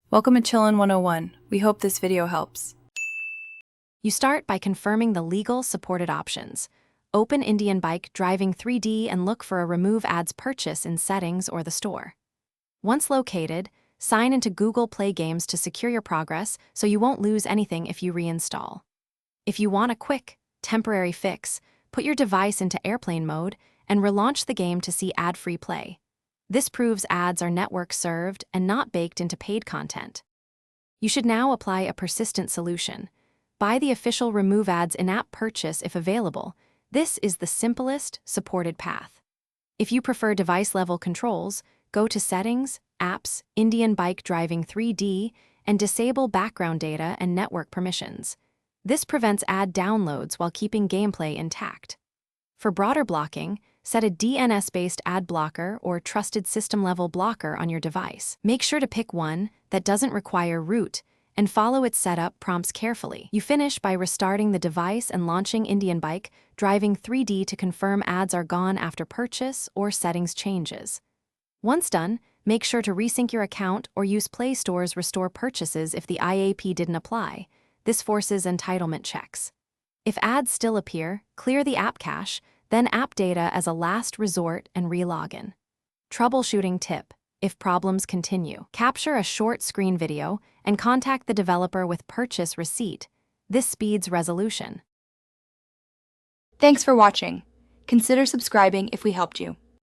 Welcome to Chillin' 101. We hope this video helps. You start by confirming the legal supported options. Open Indian Bike Driving 3D and look for a Remove Ads purchase in Settings or the store. Once located, sign into Google Play Games to secure your progress so you won't lose anything if you reinstall. If you want a quick, temporary fix, put your device into airplane mode and relaunch the game to see ad-free play. This proves ads are network-served and not baked into paid content. You should now apply a persistent solution. Buy the official Remove Ads in-app purchase if available. This is the simplest, supported path. If you prefer device-level controls, go to Settings, Apps, Indian Bike Driving 3D, and disable background data and network permissions. This prevents ad downloads while keeping gameplay intact. For broader blocking, set a DNS-based ad blocker or trusted system-level blocker on your device. Make sure to pick one that doesn't require root and follow its setup prompts carefully. You finish by restarting the device and launching Indian Bike Driving 3D to confirm ads are gone after purchase or settings changes. Once done, make sure to resync your account or use Play Store's Restore Purchases if the IAP didn't apply. This forces entitlement checks. If ads still appear, clear the app cache, then app data as a last resort and re-login. Troubleshooting tip: if problems continue, capture a short screen video and contact the developer with purchase receipt. This speeds resolution. Thanks for watching. Consider subscribing if we helped you.